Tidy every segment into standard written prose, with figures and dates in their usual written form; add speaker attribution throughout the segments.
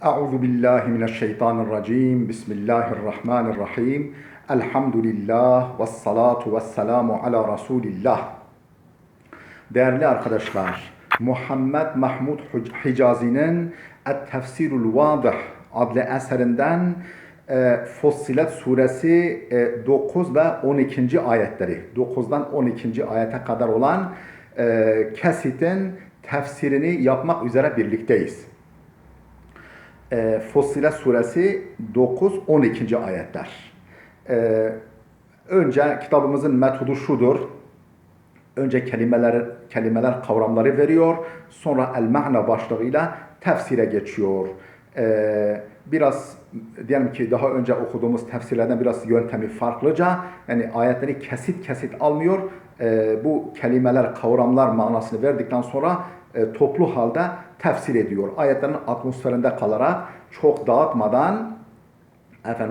Speaker 1: Euzu billahi mineşşeytanirracim. Bismillahirrahmanirrahim. Elhamdülillah ve salatu ve selamu ala Resulillah. Değerli arkadaşlar, Muhammed Mahmud Hicazi'nin Et-Tefsirul Vadih adlı eserinden Fussilet suresi 9 ve 12. ayetleri, 9'dan 12. ayete kadar olan kesitin tefsirini yapmak üzere birlikteyiz. Fussilet suresi 9-12. ayetler. Önce kitabımızın metodu şudur. Önce kelimeler kavramları veriyor. Sonra el-ma'na başlığıyla tefsire geçiyor. Biraz diyelim ki daha önce okuduğumuz tefsirlerden biraz yöntemi farklıca. Yani ayetleri kesit almıyor. Bu kelimeler, kavramlar manasını verdikten sonra toplu halde tefsir ediyor. Ayetlerin atmosferinde kalarak çok dağıtmadan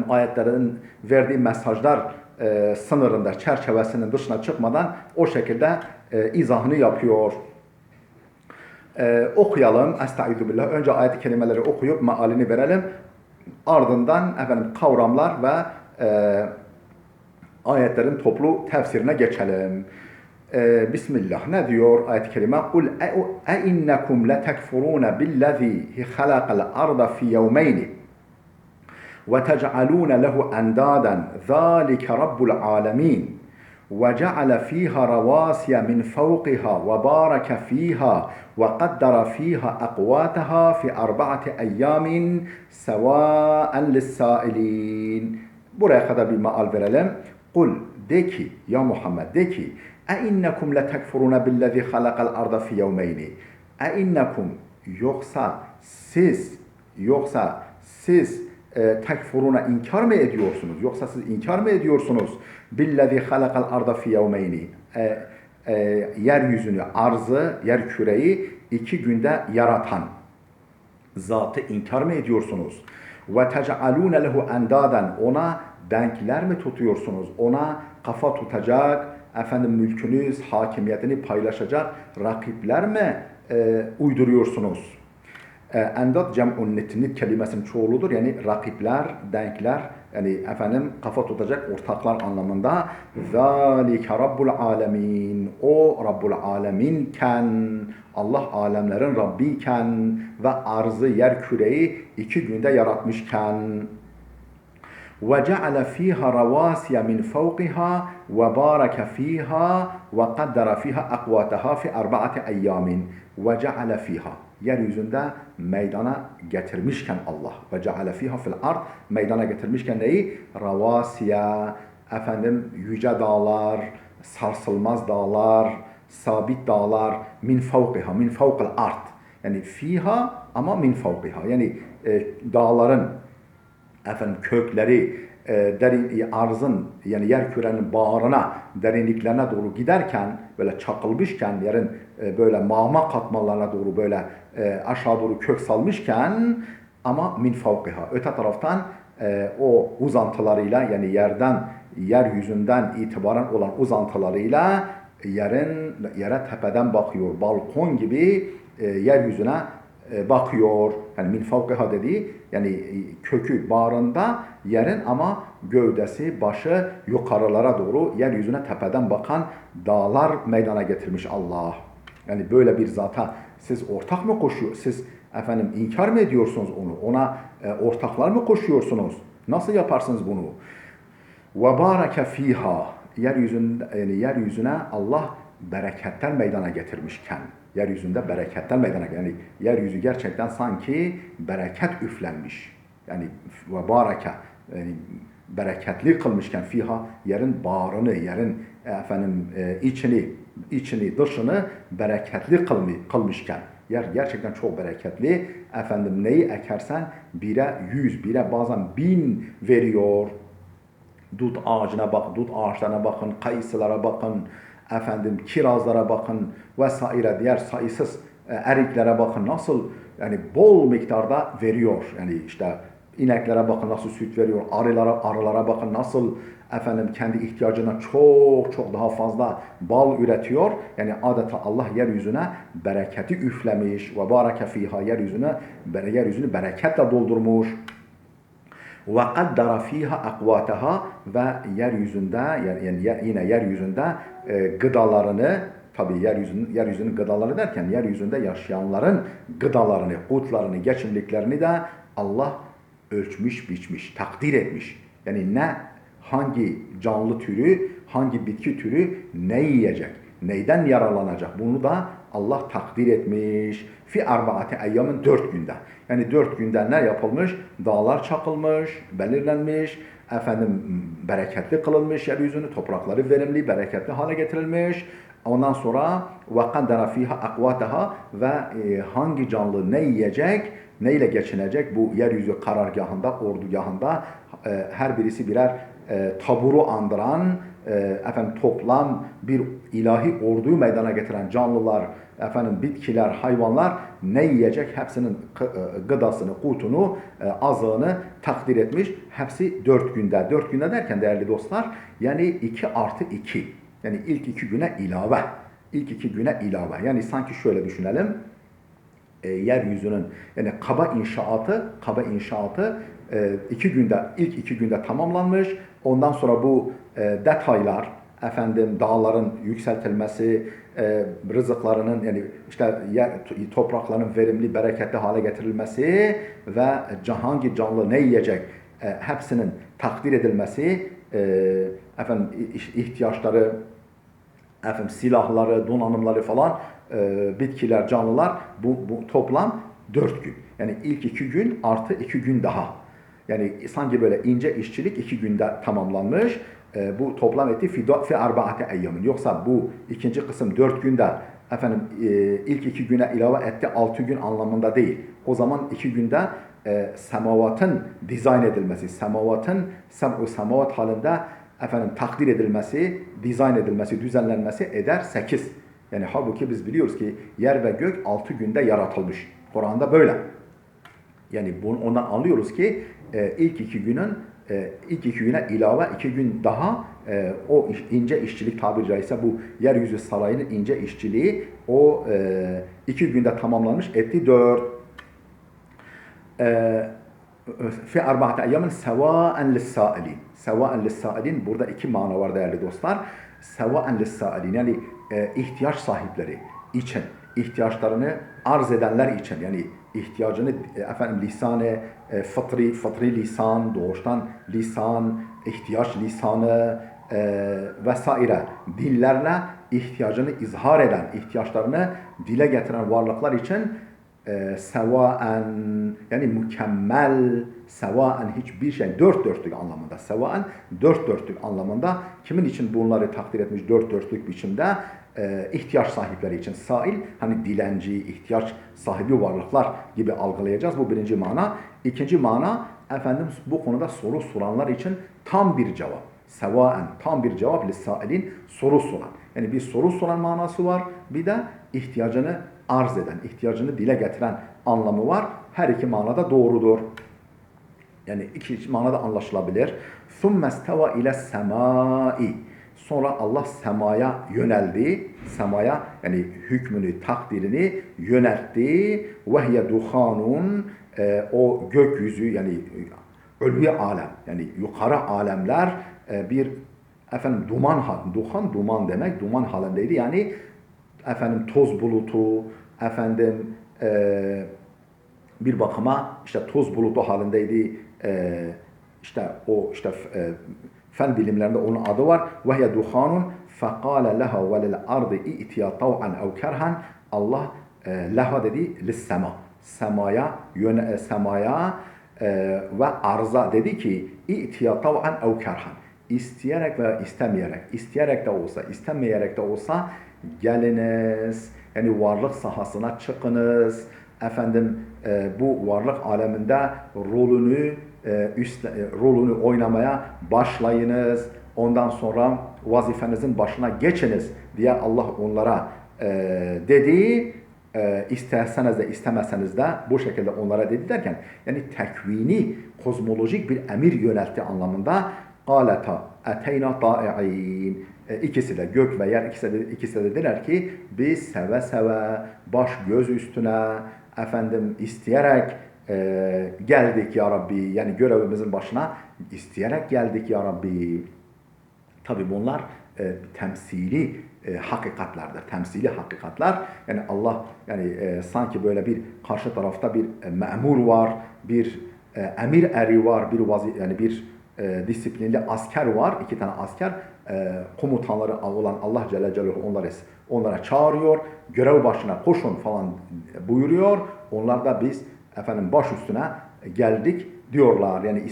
Speaker 1: ayetlerin verdiği mesajlar sınırında, çerçevesinin dışına çıkmadan o şekilde izahını yapıyor. Okuyalım. Estaizu. Önce ayet-i kelimeleri okuyup mealini verelim. Ardından kavramlar ve ayetlerin toplu tefsirine geçelim. Bismillah. Ne diyor ayet-i kerime? Kul innekum letekfurun billazi halaqal arda fi yevmeyni ve tec'alun lehu endaden zalike rabbul alemin ve ce'ale fiha ravasiye min fawqiha ve baraka fiha ve qaddara fiha akvataha fi arba'ati ayyamin sevaen lissailin. Buraya kadar bir meal verelim. Kul, de ki, ya Muhammed, de ki, اَاِنَّكُمْ لَتَكْفُرُونَ بِالَّذِي خَلَقَ الْاَرْضَ فِي يَوْمَيْنِ اَاِنَّكُمْ yoksa siz tekfuruna inkar mı ediyorsunuz? Yoksa siz inkar mı ediyorsunuz? بِالَّذِي خَلَقَ الْاَرْضَ فِي يَوْمَيْنِ yeryüzünü, arzı, yer küreyi 2 günde yaratan zatı inkar mı ediyorsunuz? وَتَجْعَلُونَ لَهُ اَنْدَادًا ona denkler mi tutuyorsunuz? Ona kafa tutacak, mülkünüz, hakimiyetini paylaşacak rakipler mi uyduruyorsunuz? Endad cem'un nit kelimesinin çoğuludur. Yani rakipler, denkler, yani kafa tutacak ortaklar anlamında. Zalike Rabbul Alemin. O Rabbul Aleminken, Allah alemlerin Rabbiyken ve arzı, yer küreyi 2 günde yaratmışken. وَجَعَلَ ف۪يهَا رَوَاسِيَ مِنْ فَوْقِهَا وَبَارَكَ ف۪يهَا وَقَدَّرَ ف۪يهَا اَقْوَاتَهَا فِي اَرْبَعَةِ اَيَّامٍ وَجَعَلَ ف۪يهَا yeryüzünde meydana getirmişken Allah وَجَعَلَ ف۪يهَا fil ard meydana getirmişken neyi? Ravasiye, yüce dağlar, sarsılmaz dağlar, sabit dağlar, min fevkiha, min fevkil ard. Yani fiha ama min fevkiha. Yani dağların kökleri derin arzın, yani yer kürenin bağrına, derinliklerine doğru giderken, böyle çakılmışken, yerin böyle mağma katmanlarına doğru böyle aşağı doğru kök salmışken, ama min fevkiha, öte taraftan o uzantılarıyla, yani yeryüzünden itibaren olan uzantılarıyla yere tepeden bakıyor, balkon gibi yeryüzüne bakıyor. Yani min fevkiha dediği, yani kökü bağrında yerin ama gövdesi, başı yukarılara doğru yeryüzüne tepeden bakan dağlar meydana getirmiş Allah. Yani böyle bir zata siz ortak mı koşuyorsunuz? Siz inkar mı ediyorsunuz onu? Ona ortaklar mı koşuyorsunuz? Nasıl yaparsınız bunu? Ve bareke fiha, yeryüzüne Allah bereketten meydana getirmişken, yeryüzünde bereketten meydana, yani yeryüzü gerçekten sanki bereket üflenmiş. Yani ve bareke, yani bereketli kılmışken fiha, yerin bağrını, yerin içini, dışını bereketli kılmışken, yer gerçekten çok bereketli. Neyi ekersen 1'e 100, 1'e bazen 1000 veriyor. Dut ağacına bakın, dut ağaçlarına bakın, kayısılara bakın, kirazlara bakın vesaire, diğer sayısız eriklere bakın, nasıl yani bol miktarda veriyor. Yani işte ineklere bakın nasıl süt veriyor, arılara bakın nasıl efendim kendi ihtiyacına çok çok daha fazla bal üretiyor. Yani adeta Allah yeryüzüne bereketi üflemiş ve bareke fiha, yeryüzünü bereketle doldurmuş. Ve kaddara fiha akvataha, ve yeryüzünde, yani yine yeryüzünde gıdalarını, tabi yeryüzünün gıdaları derken yeryüzünde yaşayanların gıdalarını, kutlarını, geçimliklerini de Allah ölçmüş, biçmiş, takdir etmiş. Yani hangi canlı türü, hangi bitki türü ne yiyecek, neyden yararlanacak, bunu da Allah takdir etmiş. Fi arbaati eyyamın 4 günde. Yani 4 günde ne yapılmış? Dağlar çakılmış, belirlenmiş, bereketli kılınmış yeryüzünü, toprakları verimli, bereketli hale getirilmiş. Ondan sonra وَقَدَّرَ ف۪يهَا اَقْوَاتَهَا, ve hangi canlı ne yiyecek, neyle geçinecek, bu yeryüzü karargahında, ordugahında her birisi birer taburu andıran, toplam bir ilahi orduyu meydana getiren canlılar, bitkiler, hayvanlar ne yiyecek, hepsinin gıdasını, kutunu, azığını takdir etmiş. Hepsi 4 günde. 4 günde derken değerli dostlar, yani 2 artı 2. Yani ilk 2 güne ilave. İlk 2 güne ilave. Yani sanki şöyle düşünelim. Yeryüzünün, yani kaba inşaatı ilk 2 günde tamamlanmış. Ondan sonra bu detaylar, dağların yükseltilmesi, rızıklarının, yani toprakların verimli, bereketli hale getirilmesi ve hangi canlı ne yiyecek, hepsinin takdir edilmesi, ihtiyaçları, silahları, donanımları falan, bitkiler, canlılar, bu toplam 4 gün. Yani ilk 2 gün artı 2 gün daha. Yani sanki böyle ince işçilik 2 günde tamamlanmış. Bu toplam etti fi arbaate eyyamın. Yoksa bu ikinci kısım 4 günde ilk 2 güne ilave etti 6 gün anlamında değil. O zaman 2 günde semavatın dizayn edilmesi, semavat halinde takdir edilmesi, dizayn edilmesi, düzenlenmesi eder 8. Yani halbuki biz biliyoruz ki yer ve gök 6 günde yaratılmış. Kur'an'da böyle. Yani ondan anlıyoruz ki ilk 2 güne ilave 2 gün daha o ince işçilik, tabiri caizse bu yeryüzü sarayının ince işçiliği o 2 günde tamamlanmış, etti 4. Fi arba'ate ayyamin sevaen lis-sa'ilin. Sevaen lis-sa'ilin, burada 2 mana var değerli dostlar. Sevaen lis-sa'ilin, yani ihtiyaç sahipleri için, ihtiyaçlarını arz edenler için, yani ihtiyacını lisanı, fıtri lisan, doğuştan lisan, ihtiyaç lisanı vesaire dillerle ihtiyacını izhar eden, ihtiyaçlarını dile getiren varlıklar için sevaen, yani mükemmel, sevaen hiçbir şey, dört dörtlük anlamında, sevaen dört dörtlük anlamında. Kimin için bunları takdir etmiş dört dörtlük biçimde? İhtiyaç sahipleri için. Sail, hani dilenci, ihtiyaç sahibi varlıklar gibi algılayacağız. Bu birinci mana. İkinci mana, bu konuda soru soranlar için tam bir cevap. Sevaen, tam bir cevap, lissailin, soru soran. Yani bir soru soran manası var, bir de ihtiyacını arz eden, ihtiyacını dile getiren anlamı var. Her iki manada doğrudur. Yani iki manada anlaşılabilir. ثُمَّ اسْتَوَى اِلَى السَّمَاءِ. Sonra Allah semaya yöneldi. Semaya, yani hükmünü, takdirini yöneltti. وَهْيَ دُخَانٌ. O gökyüzü, yani ölü alem, yani yukarı alemler bir duman, duman demek, duman halindeydi. Yani toz bulutu, bir bakıma toz bulutu halindeydi. Fen bilimlerinde onun adı var. وَهْيَ دُخَانٌ فَقَالَ لَهَا وَلِلْاَرْضِ اِئْتِيَا طَوْعًا اَوْ كَرْهًا. Allah leha dedi, lissema, semaya ve arza dedi ki اِئْتِيَا طَوْعًا اَوْ كَرْهًا. İsteyerek ve istemeyerek, isteyerek de olsa, istemeyerek de olsa geliniz. Yani varlık sahasına çıkınız. Bu varlık aleminde rolünü oynamaya başlayınız. Ondan sonra vazifenizin başına geçiniz diye Allah onlara dedi. İsterseniz de istemezseniz de bu şekilde onlara dedi derken, yani tekvini, kozmolojik bir emir yöneltti anlamında. Galata, eteyna ta'i'in. İkisi de gök ve yer ikisi de dediler ki biz seve seve baş göz üstüne efendim isteyerek geldik ya Rabbi. Yani görevimizin başına isteyerek geldik ya Rabbi. Tabi bunlar temsili hakikatlardır. Temsili hakikatler. Yani Allah yani sanki böyle bir karşı tarafta bir memur var, bir emir eri var, yani bir disiplinli asker var. 2 tane asker komutanları olan Allah Celle Celaluhu onlara çağırıyor. Görev başına koşun falan buyuruyor. Onlar da biz efendim baş üstüne geldik diyorlar. Yani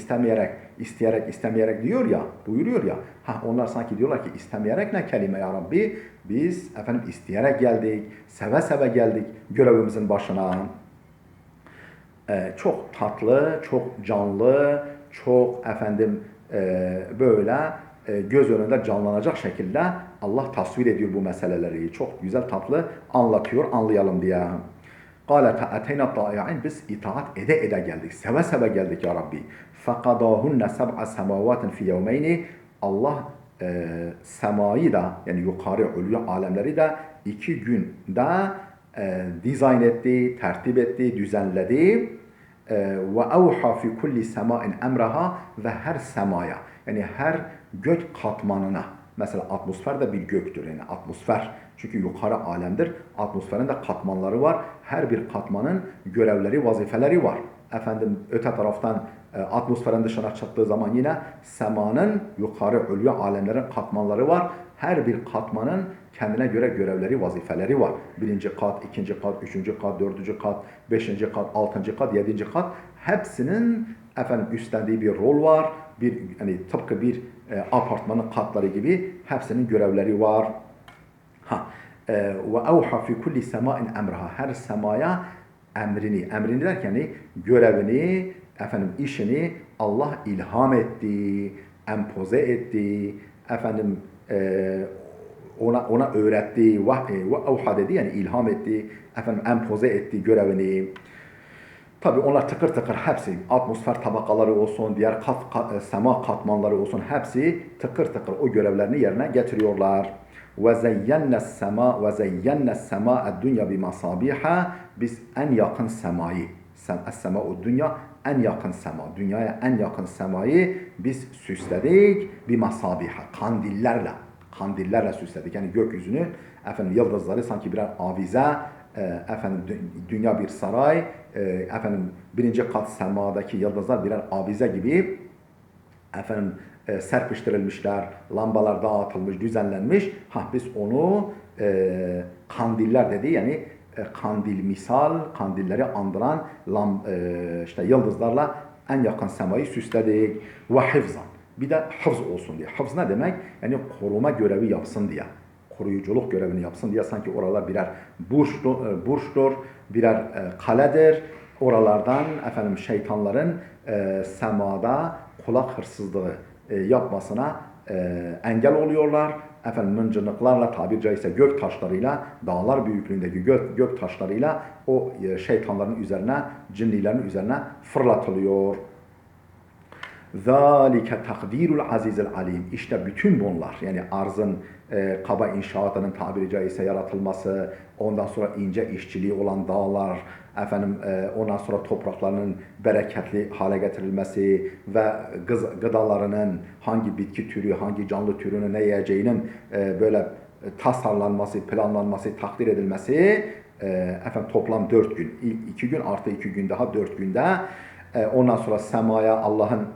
Speaker 1: isteyerek diyor ya, buyuruyor ya. Onlar sanki diyorlar ki istemeyerek ne kelime ya Rabbi? Biz efendim isteyerek geldik, seve seve geldik görevimizin başına. Çok tatlı, çok canlı, çok efendim böyle göz önünde canlanacak şekilde Allah tasvir ediyor bu meseleleri. Çok güzel, tatlı anlatıyor, anlayalım diye. قَالَ فَأَتَيْنَا طَائِعِينَ Biz itaat ede geldik. Seve seve geldik ya Rabbi. فَقَضَاهُنَّ سَبْعَ سَمَاوَاتٍ فِي يَوْمَيْنِ Allah semayı da yani yukarı ulya alemleri de 2 günde dizayn etti, tertip etti, düzenledi. Ve evha fi kulli sema'in emraha ve her semaya yani her gök katmanına mesela atmosfer de bir göktür yani atmosfer çünkü yukarı alemdir atmosferin de katmanları var her bir katmanın görevleri vazifeleri var efendim öte taraftan atmosferin dışına çıktığı zaman yine semanın yukarı ulya alemlerin katmanları var her bir katmanın kendine göre görevleri, vazifeleri var. 1. kat, 2. kat, 3. kat, 4. kat, 5. kat, 6. kat, 7. kat hepsinin efendim üstlendiği bir rol var. Yani tıpkı bir apartmanın katları gibi hepsinin görevleri var. Ve evha fi kulli sema'in emraha. Her semaya emrini derken yani görevini, efendim işini Allah ilham etti, empoze etti, efendim ona öğretti, ve evha dedi yani ilham etti, efendim empoze etti görevini. Tabi onlar tıkır tıkır hepsi atmosfer tabakaları olsun, diğer sema katmanları olsun hepsi tıkır tıkır o görevlerini yerine getiriyorlar. Ve zeyyennes sema dünya bi masabiha biz en yakın semayı es-sema'u dünya en yakın sema dünyaya en yakın semayı biz süsledik bi masabiha kandillerle süsledik. Yani gökyüzünü efendim yıldızları sanki birer avize efendim dünya bir saray efendim 1. kat semadaki yıldızlar birer avize gibi efendim serpiştirilmişler, lambalar dağıtılmış, düzenlenmiş. Biz onu kandiller dedi yani kandil misal, kandilleri andıran işte yıldızlarla en yakın semayı süsledik. Ve hifzan. Bir de hafız olsun diye. Hafız ne demek? Yani koruma görevi yapsın diye. Koruyuculuk görevini yapsın diye sanki oralar birer burçtur, birer kaledir. Oralardan efendim şeytanların semada kulak hırsızlığı yapmasına engel oluyorlar. Efendim mıncırlıklarla tabiri caizse gök taşlarıyla, dağlar büyüklüğündeki gök taşlarıyla o şeytanların üzerine, cinnilerin üzerine fırlatılıyor. ذَٰلِكَ تَقْد۪يرُ الْعَز۪يزِ الْعَل۪يمِ İşte bütün bunlar yani arzın kaba inşaatının tabiri caizse yaratılması, ondan sonra ince işçiliği olan dağlar, efendim ondan sonra topraklarının bereketli hale getirilmesi ve gıdalarının hangi bitki türü, hangi canlı türünü ne yiyeceğinin böyle tasarlanması, planlanması, takdir edilmesi efendim toplam 4 gün, 2 gün artı 2 gün daha 4 günde ondan sonra semaya Allah'ın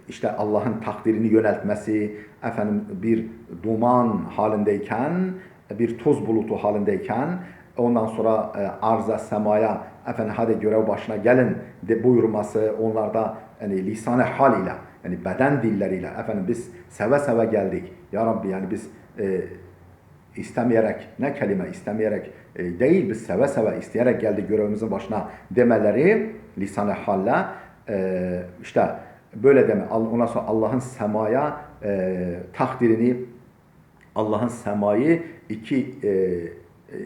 Speaker 1: işte Allah'ın takdirini yöneltmesi, efendim bir duman halindeyken, bir toz bulutu halindeyken, ondan sonra arza, semaya, efendim hadi görev başına gelin de buyurması, onlarda yani lisan-ı hal ile, yani beden dilleriyle, efendim biz seve seve geldik. Ya Rabbi yani biz istemeyerek, ne kelime istemeyerek değil, biz seve seve isteyerek geldik görevimizin başına demeleri lisan-ı halle işte böyle deme. Ondan sonra Allah'ın semaya takdirini, Allah'ın semayı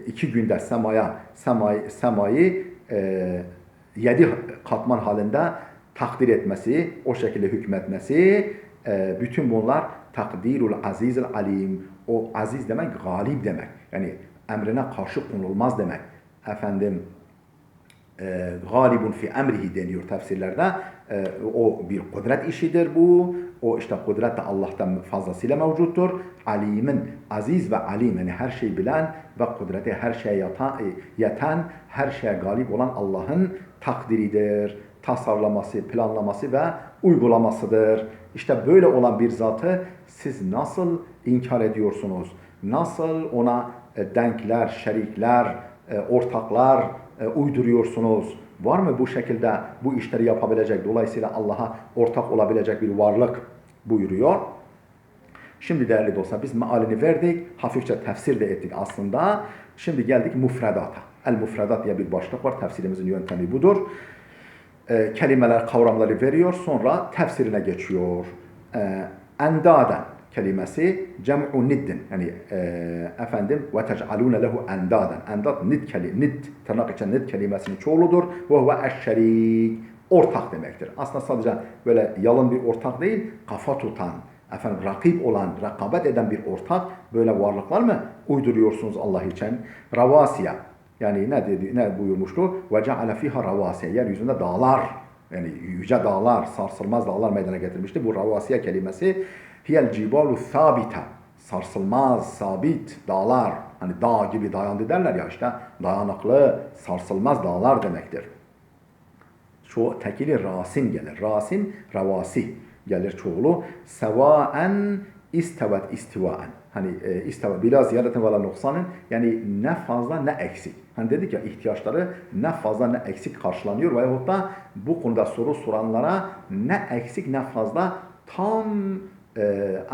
Speaker 1: iki günde semayı 7 katman halinde takdir etmesi, o şekilde hükmetmesi Bütün bunlar takdirul azizil alim. O aziz demek galip demek. Yani emrine karşı konulmaz demek. Efendim galibun fi emrihi deniyor tefsirlerde. O bir kudret işidir bu. O işte kudret de Allah'tan fazlasıyla mevcuttur. Alimin, aziz ve alim yani her şeyi bilen ve kudreti her şeye yeten, her şeye galip olan Allah'ın takdiridir. Tasarlaması, planlaması ve uygulamasıdır. İşte böyle olan bir zatı siz nasıl inkar ediyorsunuz? Nasıl ona denkler, şerikler, ortaklar uyduruyorsunuz? Var mı bu şekilde bu işleri yapabilecek, dolayısıyla Allah'a ortak olabilecek bir varlık buyuruyor. Şimdi değerli dostlar biz mealini verdik, hafifçe tefsir de ettik aslında. Şimdi geldik mufredata. El-mufredat diye bir başlık var, tefsirimizin yöntemi budur. Kelimeler, kavramları veriyor, sonra tefsirine geçiyor. Endaden kelimesi cem'u niddin. Yani efendim ve tec'alûne lehu endaden. Endad nid tırnak için nid kelimesinin çoğuludur. Ve huve eşşerik. Ortak demektir. Aslında sadece böyle yalın bir ortak değil, kafa tutan, efendim rakip olan, rekabet eden bir ortak. Böyle varlıklar mı uyduruyorsunuz Allah için? Ravasiya. Yani ne buyurmuştu? Ve ceale fiha ravasiye. Yeryüzünde dağlar, yani yüce dağlar, sarsılmaz dağlar meydana getirmişti. Bu ravasiye kelimesi hiyel cibalu sabita. Sarsılmaz, sabit dağlar. Hani dağ gibi dayandı derler ya işte. Dayanıklı, sarsılmaz dağlar demektir. Şu tekili rasin gelir. Rasin, ravasi gelir çoğulu. Sevaen istevet istivaen. Hani isteva bila ziyaretin ve la noksanın, yani ne fazla ne eksik. Hani dedik ya ihtiyaçları ne fazla ne eksik karşılanıyor veyahut da bu konuda soru soranlara ne eksik ne fazla tam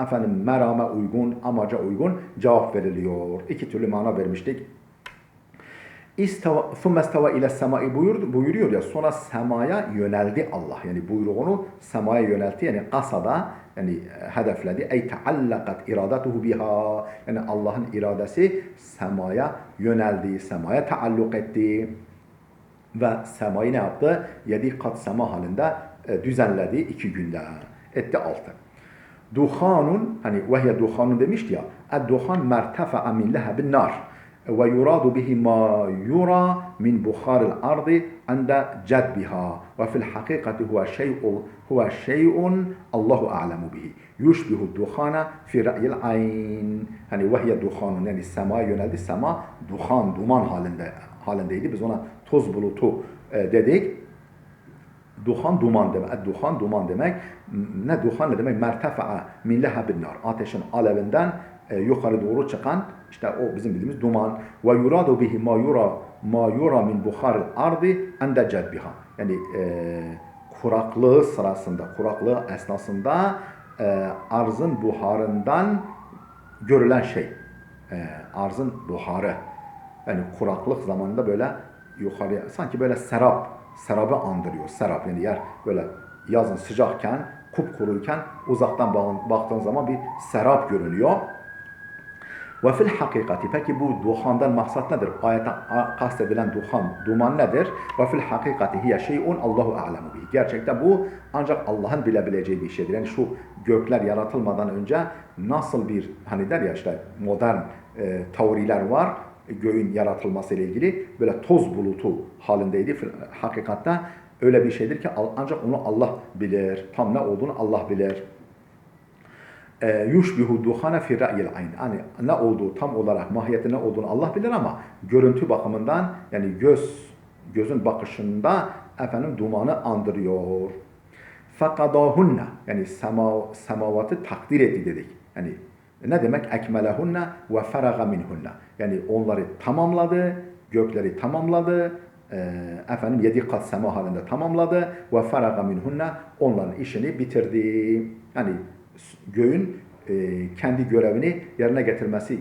Speaker 1: efendim merame uygun, amaca uygun cevap veriliyor. İki türlü mana vermiştik. ثُمَّ اسْتَوَى اِلَى السَّمَاءِ buyuruyor ya, sonra semaya yöneldi Allah. Yani buyruğunu semaya yöneltti. Yani kasada, yani hedefledi. اَيْ تَعَلَّقَتْ اِرَادَتُهُ بِهَا. Yani Allah'ın iradesi semaya yöneldi, semaya taalluk etti. Ve semayı ne yaptı? 7 kat sema halinde düzenledi 2 günde. Etti 6. Duhanun, hani vehye duhanun demişti ya. Ed-duhan mertefa'a min lehebin nar. Ve yuradu bihi ma yura min buharil ardı ande cedbiha. Ve fil hakikati huve şey'un Allahu a'lemu bihi. Yushbihu duhana fi ra'yil ayn. Hani vehye duhanun, yani semaya yöneldi. Sema duhan, duman halindeydi. Biz ona toz bulutu dedik. Duhan duman demek. Duhan duman demek. Ne duhan ne demek? Mertefa'a min lehebin nar. Ateşin alevinden yukarı doğru çıkan, işte o bizim bildiğimiz duman. Ve yuradu bihi ma yura min buharil ardı ende cedbiha. Yani kuraklığı sırasında, kuraklığı esnasında arzın buharından görülen şey. Arzın buharı. Yani kuraklık zamanında böyle yukarıya, sanki böyle serabı andırıyor. Serap, yani yer böyle yazın sıcakken, kupkuruyken uzaktan baktığın zaman bir serap görünüyor. Ve fil hakikati, peki bu duhandan maksat nedir? Ayette kastedilen duman nedir? Ve fil hakikati hiye şey'un Allahu a'lemu bihi. Gerçekten bu ancak Allah'ın bilebileceği bir şeydir. Yani şu gökler yaratılmadan önce nasıl bir, hani der ya işte modern teoriler var. Göğün yaratılması ile ilgili böyle toz bulutu halindeydi. Hakikatte öyle bir şeydir ki ancak onu Allah bilir. Tam ne olduğunu Allah bilir. Yushbihu duhana fi ra'yil ayn. Yani ne olduğu tam olarak, mahiyeti ne olduğunu Allah bilir ama görüntü bakımından, yani gözün bakışında efendim dumanı andırıyor. Fakadahunna, yani semavatı takdir etti dedik. Yani ne demek? Ekmelehunne ve feraga minhunna. Yani onları tamamladı, gökleri tamamladı. Efendim 7 kat sema halinde tamamladı. Ve feraga minhunna, onların işini bitirdi. Yani göğün kendi görevini yerine getirmesi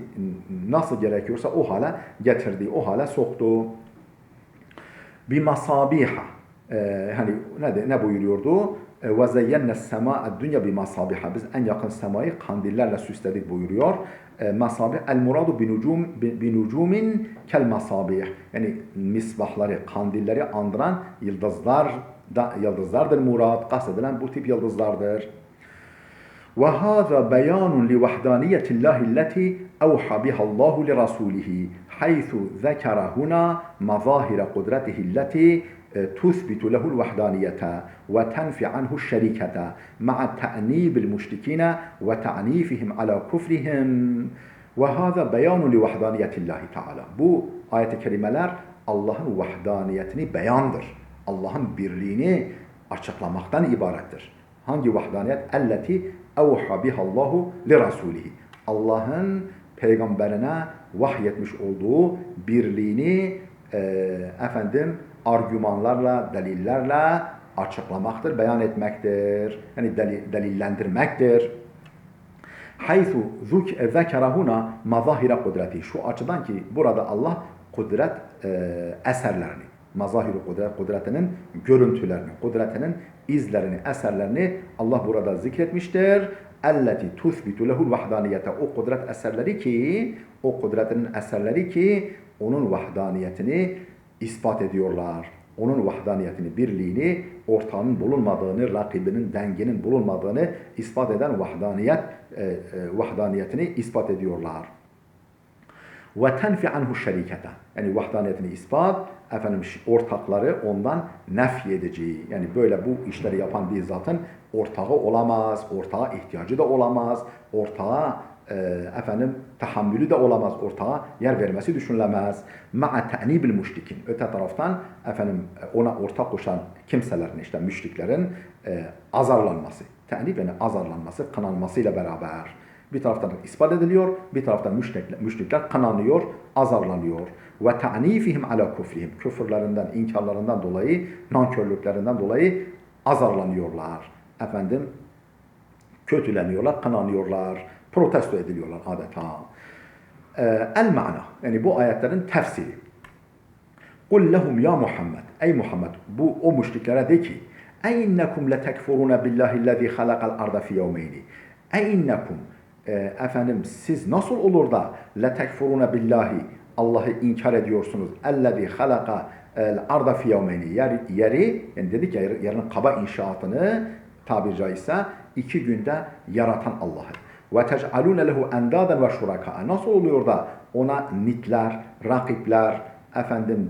Speaker 1: nasıl gerekiyorsa o hale getirdi, o hale soktu. Bir masabiha, hani ne buyuruyordu? Ve zeyyenne sema'ed dünya bi masabiha. Biz en yakın semayı kandillerle süsledik buyuruyor. Masabih el muradu bi nucumin kel masabih. Yani misbahları, kandilleri andıran yıldızlardır murad. Kastedilen bu tip yıldızlardır. وهذا بيان لوحدانية الله التي أوحى بها الله لرسوله حيث ذكر هنا مظاهر قدرته التي تثبت له الوحدانية وتنفي عنه الشريكة مع تأنيب المشركين وتعنيفهم على كفرهم وهذا بيان لوحدانية الله تعالى. Bu ayet-i kerimeler Allah'ın vahdaniyetini beyandır. Allah'ın birliğini açıklamaktan ibarettir. Hangi vahdaniyet? Elleti evha bihallahu li rasulihi. Allah'ın peygamberine vahyetmiş olduğu birliğini argümanlarla, delillerle açıklamaktır, beyan etmektir. Yani delillendirmektir. Haythu zekerahuna mazahira kudreti. Şu açıdan ki burada Allah kudret eserlerini, mazahiru kudret, kudretinin görüntülerini, kudretinin izlerini, eserlerini Allah burada zikretmiştir. Elleti tuthbitu lehul vahdaniyete. O kudret eserleri ki, o kudretinin eserleri ki onun vahdaniyetini ispat ediyorlar. Onun vahdaniyetini, birliğini, ortağının bulunmadığını, rakibinin, dengenin bulunmadığını ispat eden vahdaniyetini ispat ediyorlar. Ve tenfi anhu şerikete. Yani vahdaniyetini ispat, ortakları ondan nefy edeceği. Yani böyle bu işleri yapan bir zatın ortağı olamaz, ortağa ihtiyacı da olamaz, ortağa tahammülü de olamaz, ortağa yer vermesi düşünülemez. Ma'a te'nibil müşrikin. Öte taraftan ona ortak koşan kimselerin, işte müşriklerin azarlanması. Te'nib yani azarlanması, kınanmasıyla beraber. Bir taraftan ispat ediliyor, bir taraftan müşrikler kınanıyor, azarlanıyor. Ve ta'nifihim ala kufrihim. Küfürlerinden, inkarlarından dolayı, nankörlüklerinden dolayı azarlanıyorlar. Kötüleniyorlar, kınanıyorlar, protesto ediliyorlar adeta. El-ma'na, yani bu ayetlerin tefsiri. Kul lehum ya Muhammed, ey Muhammed, bu o müşriklere de ki, eynnekum letekfuruna billahillezî halakal arda fi yevmeyni. Eynnekum, siz nasıl olur da letekfuruna billahi, Allah'ı inkar ediyorsunuz. Ellezî halaka arda fi yevmeyni. Yeri, yani dedik ya, yerin kaba inşaatını tabiri caizse 2 günde yaratan Allah'ı. Ve tec'alûne lehu endâden ve şuraka. Nasıl oluyor da ona nitler, rakipler,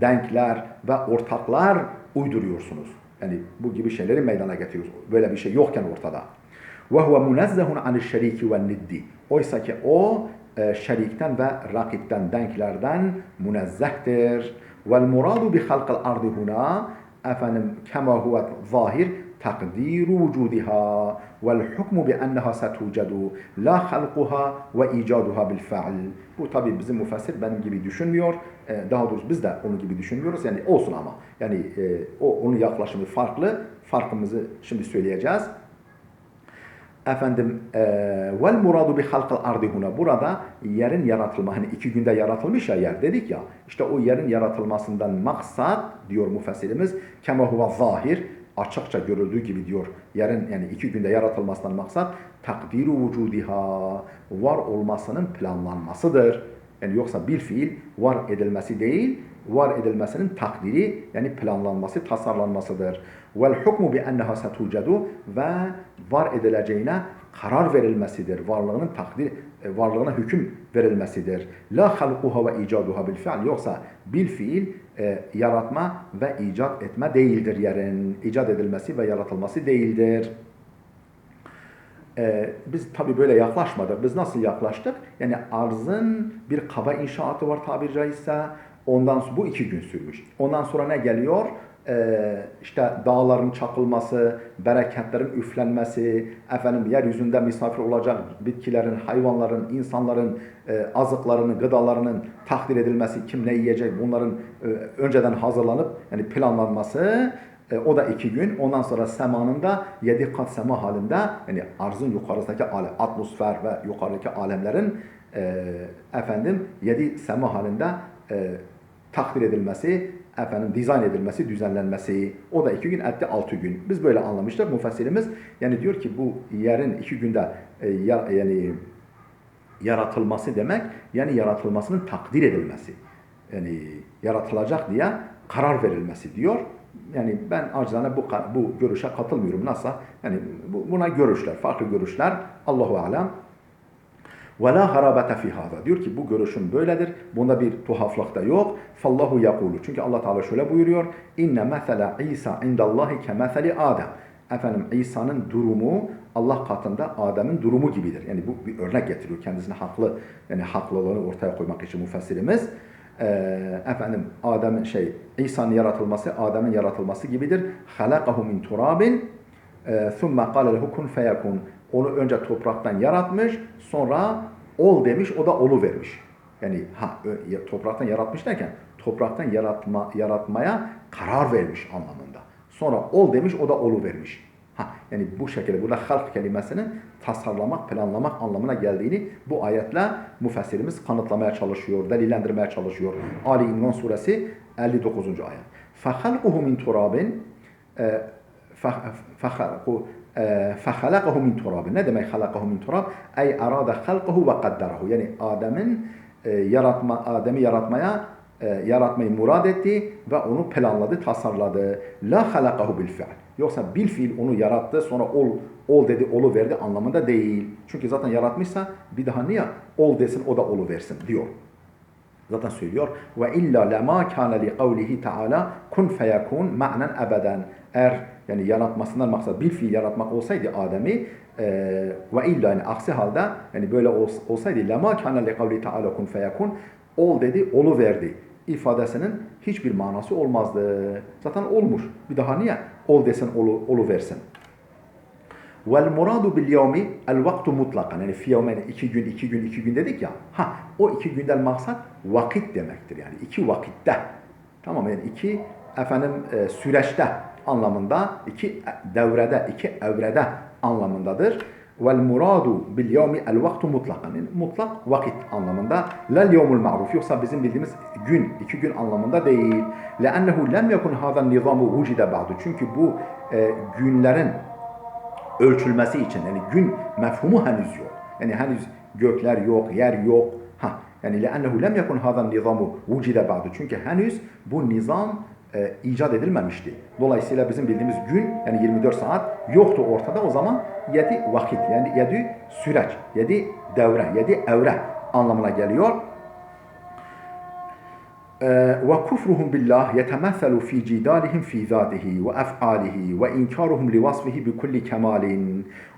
Speaker 1: denkler ve ortaklar uyduruyorsunuz? Yani bu gibi şeyleri meydana getiriyorsunuz. Böyle bir şey yokken ortada. Ve huve munezzehun anişşerîki ve niddi. Oysa ki o şerikten ve rakipten, denklerden münezzehtir. Vel muradu bi halqal ardı huna kema huve zahir takdiru vücudiha vel hukmu bi enneha setucedu la halquha ve icaduha bil fe'l. Bu tabi bizim müfessir benim gibi düşünmüyor. Daha doğrusu biz de onun gibi düşünmüyoruz. Yani olsun ama. Yani onun yaklaşımı farklı. Farkımızı şimdi söyleyeceğiz. Vel muradu bi halqal ardı huna. Burada yerin yaratılma, hani 2 günde yaratılmış ya yer dedik ya. İşte o yerin yaratılmasından maksat diyor müfessirimiz kema huve zahir, açıkça görüldüğü gibi diyor. Yerin yani 2 günde yaratılmasından maksat takdiru vücudiha, var olmasının planlanmasıdır. Yani yoksa bir fiil var edilmesi değil, var edilmesinin takdiri yani planlanması, tasarlanmasıdır. Vel hukmu bi enneha setucedu ve var edileceğine karar verilmesidir. Varlığına hüküm verilmesidir. La halquha ve icaduha bil fi'l. Yoksa bil fiil yaratma ve icat etme değildir yerin. İcat edilmesi ve yaratılması değildir. Biz tabi böyle yaklaşmadık. Biz nasıl yaklaştık? Yani arzın bir kaba inşaatı var tabiri caizse. Ondan sonra bu 2 gün sürmüş. Ondan sonra ne geliyor? İşte dağların çakılması, bereketlerin üflenmesi, yeryüzünde misafir olacak bitkilerin, hayvanların, insanların azıklarının, gıdalarının takdir edilmesi, kim ne yiyecek bunların önceden hazırlanıp yani planlanması. O da 2 gün. Ondan sonra semanın da 7 kat sema halinde yani arzın yukarısındaki atmosfer ve yukarıdaki alemlerin 7 sema halinde takdir edilmesi, dizayn edilmesi, düzenlenmesi. O da 2 gün etti 6 gün. Biz böyle anlamıştık. Müfessirimiz yani diyor ki bu yerin 2 günde yani yaratılması demek yani yaratılmasının takdir edilmesi. Yani yaratılacak diye karar verilmesi diyor. yani ben acizane bu görüşe katılmıyorum. Nasıl? Yani buna görüşler, farklı görüşler. Allahu alem. Ve la harabete fi hada. Diyor ki bu görüşüm böyledir. Bunda bir tuhaflık da yok. Fallahu yakulu. Çünkü Allah Teala şöyle buyuruyor. İnne mesele İsa indallahi ke meseli Adem. Efendim İsa'nın durumu Allah katında Adem'in durumu gibidir. Yani bu bir örnek getiriyor. Kendisine haklı, yani haklılığını ortaya koymak için müfessirimiz. Efendim İsa'nın yaratılması Adem'in yaratılması gibidir. Halakahu min turabin thumma qala lehu kun feyekun. Onu önce topraktan yaratmış, sonra ol demiş, o da olu vermiş. Yani topraktan yaratmış derken topraktan yaratmaya karar vermiş anlamında. Sonra ol demiş, o da olu vermiş. Yani bu şekilde burada halk kelimesinin tasarlamak, planlamak anlamına geldiğini bu ayetle müfessirimiz kanıtlamaya çalışıyor, delillendirmeye çalışıyor. Ali İmran suresi 59. ayet. فَخَلْقُهُ مِنْ تُرَابٍ فَخَلَقَهُ مِنْ تُرَابٍ. Ne demek halakahu min turab? Ey arada halkahu ve kaddarahu. Yani Adem'i yaratmayı murad etti ve onu planladı, tasarladı. La halakahu bil fi'l. Yoksa bil fiil onu yarattı, sonra ol dedi, olu verdi anlamında değil. Çünkü zaten yaratmışsa bir daha niye ol desin, o da olu versin diyor. Zaten söylüyor. Ve illa lema kana li kavlihi taala kun feyekun ma'nen ebeden. Eğer yani yaratmasından maksat bir fiil yaratmak olsaydı Adem'i ve illa yani aksi halde yani böyle olsaydı lema kana li kavlihi taala kun feyekun ol dedi, olu verdi ifadesinin hiçbir manası olmazdı. Zaten olmuş. Bir daha niye ol desin, olu versin. Vel muradu bil yevmi el vaktu mutlakan. Yani fi yevmen 2 gün dedik ya. O 2 günden maksat vakit demektir. Yani 2 vakitte. Tamam yani 2 süreçte anlamında, 2 devrede, 2 evrede anlamındadır. Vel muradu bil yevmi el vaktu mutlakan. Yani mutlak vakit anlamında. Lel yevmul ma'ruf. Yoksa bizim bildiğimiz gün, 2 gün anlamında değil. Le'ennehu lem yekun hâzan nizamu vucide ba'du. Çünkü bu günlerin ölçülmesi için yani gün mefhumu henüz yok. Yani henüz gökler yok, yer yok. Yani لَأَنَّهُ لَمْ يَكُنْ هَذَا النِّظَامُ وُجِدَ بَعْدُ. Çünkü henüz bu nizam icat edilmemişti. Dolayısıyla bizim bildiğimiz gün yani 24 saat yoktu ortada. O zaman 7 vakit yani 7 süreç, 7 devre, 7 evre anlamına geliyor. وكفرهم بالله يتمثل في جدالهم في ذاته وأفعاله وإنكارهم لوصفه بكل كمال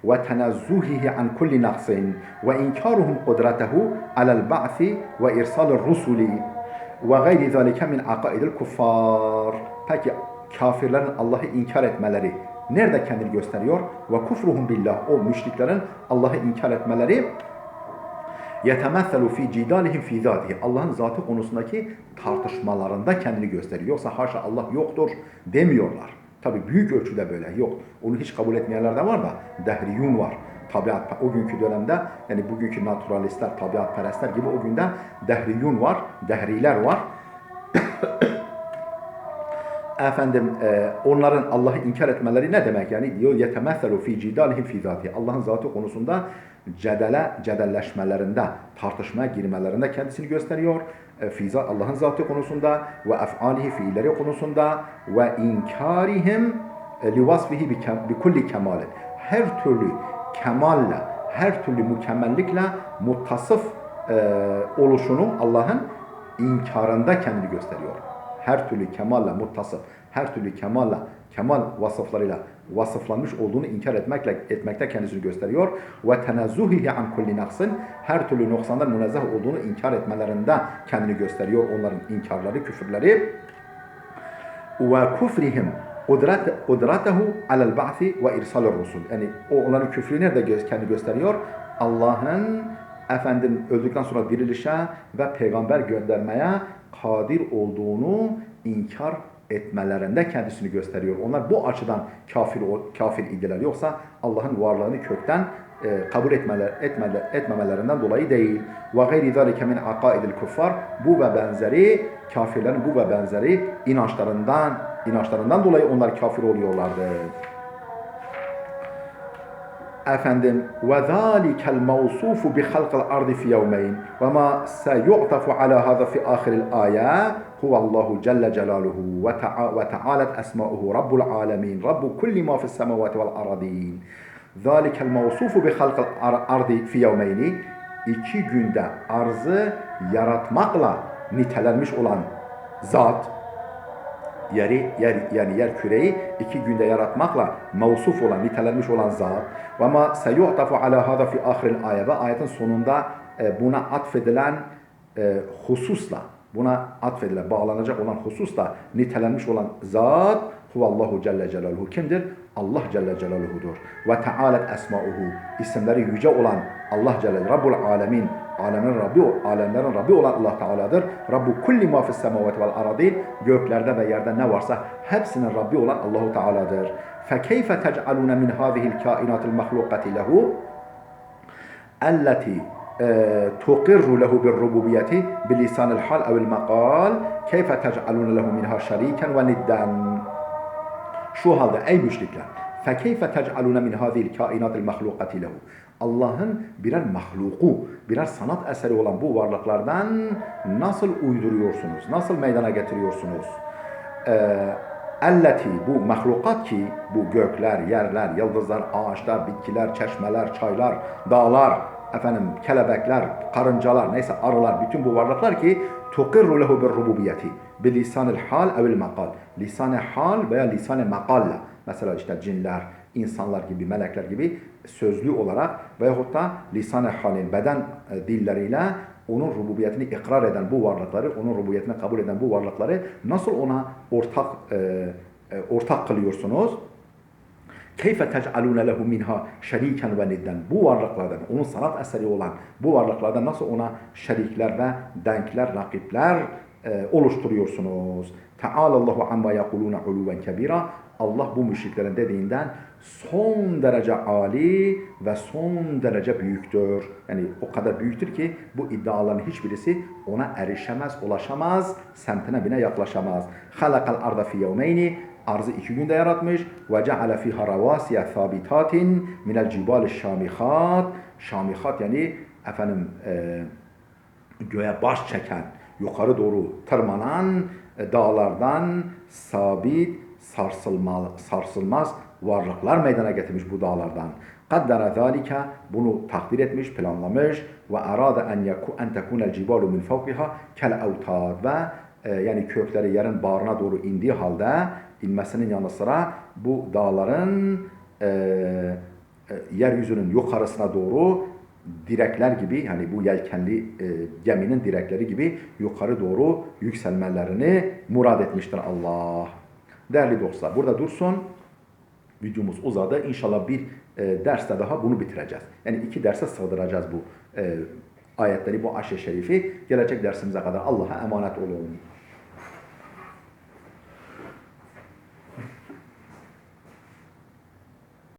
Speaker 1: وتنزهه عن كل نقص وإنكارهم قدرته على البعث وإرسال الرسل وغير ذلك من عقائد الكفار. Peki kafirlerin Allah'ı inkar etmeleri nerede kendini gösteriyor? Ve kufruhum billah, o müşriklerin Allah'ı inkar etmeleri yetemesselu fi cidalihim fi zatihi. Allah'ın zatı konusundaki tartışmalarında kendini gösteriyor. Yoksa haşa Allah yoktur demiyorlar. Tabi büyük ölçüde böyle yok. Onu hiç kabul etmeyenler de var da dehriyun var. Tabiat, o günkü dönemde yani bugünkü naturalistler, tabiatperestler gibi o günde dehriyun var, dehriler var. Onların Allah'ı inkar etmeleri ne demek yani? Diyor yetemesselu fi cidalihim fi zatihi. Allah'ın zatı konusunda cedelleşmelerinde, tartışmaya girmelerinde kendisini gösteriyor. Allah'ın zatı konusunda ve ef'alihi fiilleri konusunda ve inkarihim li vasfihi bi kulli kemalin. Her türlü kemalle, her türlü mükemmellikle muttasıf oluşunun Allah'ın inkarında kendini gösteriyor. Her türlü kemalle muttasıf, her türlü kemal vasıflarıyla vasıflanmış olduğunu inkar etmekte kendisini gösteriyor. Ve tenazzuhihi an kulli naqsin, her türlü noksandan münezzeh olduğunu inkar etmelerinde kendini gösteriyor onların inkarları, küfürleri. Ve kufrihim kudratehu alel ba'thi ve irsalur rusul. Yani onların küfrü nerede kendini gösteriyor? Allah'ın öldükten sonra dirilişe ve peygamber göndermeye kadir olduğunu inkar etmelerinde kendisini gösteriyor. Onlar bu açıdan kafir idiler. Yoksa Allah'ın varlığını kökten kabul etmemelerinden dolayı değil. Ve gayri zalike min aqaidil kuffar. Bu ve benzeri kafirlerin bu ve benzeri inançlarından dolayı onlar kafir oluyorlardı. efendim ve zalikel mevsufu bi halqil ardı fi yevmeyn ve ma seyu'tafu ala hada fi ahiril aya huvallahu celle celaluhu ve ta'alet esma'uhu rabbul alemin rabbu kulli ma fis semavati vel aradin. Zalikel mevsufu bi halqil ardı fi yevmeyni, 2 günde arzı yaratmakla nitelenmiş olan zat, yer küreyi 2 günde yaratmakla mevsuf olan, nitelenmiş olan zat. Ve ma seyu'tafu ala hada fi ahiril ayet, ve ayetin sonunda buna atfedilen hususla, buna atfedilen, bağlanacak olan hususla nitelenmiş olan zat huvallahu celle celaluhu kimdir? Allah celle celaluhudur. Ve ta'alet esma'uhu, isimleri yüce olan Allah celle Rabbul alemin, alemlerin Rabbi olan Allah Teala'dır. Rabbu kulli ma fis semavati vel aradin, göklerde ve yerde ne varsa hepsinin Rabbi olan Allahu Teala'dır. Fe keyfe tec'alun min hadihi'l kainatil mahlukati lehu elleti tuqirru lehu bir rububiyeti bil lisanil hal ev'l maqal keyfe tec'alun lehu minha şeriken ve nidden. Şu halde ey müşrikler, فَكَيْفَ تَجْعَلُونَ مِنْ هَذِهِ الْكَائِنَاتِ الْمَخْلُوقَةِ لَهُ, Allah'ın birer mahluku, birer sanat eseri olan bu varlıklardan nasıl uyduruyorsunuz, nasıl meydana getiriyorsunuz? Elleti, bu mahlukat ki, bu gökler, yerler, yıldızlar, ağaçlar, bitkiler, çeşmeler, çaylar, dağlar, kelebekler, karıncalar, neyse arılar, bütün bu varlıklar ki tuqirru lehu bir rububiyeti bil lisanil hal ev'l maqal, lisan-ı hal veya lisan-ı makalla, mesela işte cinler, insanlar gibi, melekler gibi sözlü olarak veyahut da lisan-ı halin, beden dilleriyle onun rububiyetini ikrar eden bu varlıkları, onun rububiyetini kabul eden bu varlıkları nasıl ona ortak kılıyorsunuz? Keyfe tec'alune lehu minha şeriken ve nidden, bu varlıklardan, onun sanat eseri olan bu varlıklardan nasıl ona şerikler ve denkler, rakipler oluşturuyorsunuz? Teâlallahu amma yekulûne ulûven kebîrâ, Allah bu müşriklerin dediğinden son derece âli ve son derece büyüktür. Yani o kadar büyüktür ki bu iddiaların hiçbirisi ona erişemez, ulaşamaz, semtine bile yaklaşamaz. Halakal arda fi yevmeyni, arzı 2 günde yaratmış. Ve ceale fiha ravasiye thabitatin minel cibali şamihat. Şamihat yani göğe baş çeken, yukarı doğru tırmanan dağlardan sabit, sarsılmaz varlıklar meydana getirmiş bu dağlardan. Kaddara zalika, bunu takdir etmiş, planlamış. Ve arada en tekunel cibalu min fawqiha kel avtad, ve yani kökleri yerin bağrına doğru indiği halde, inmesinin yanı sıra bu dağların yeryüzünün yukarısına doğru direkler gibi, yani bu yelkenli geminin direkleri gibi yukarı doğru yükselmelerini murad etmiştir Allah. Değerli dostlar, burada dursun. Videomuz uzadı. İnşallah bir derste daha bunu bitireceğiz. Yani 2 derse sığdıracağız bu ayetleri, bu aşk-ı şerifi. Gelecek dersimize kadar Allah'a emanet olun.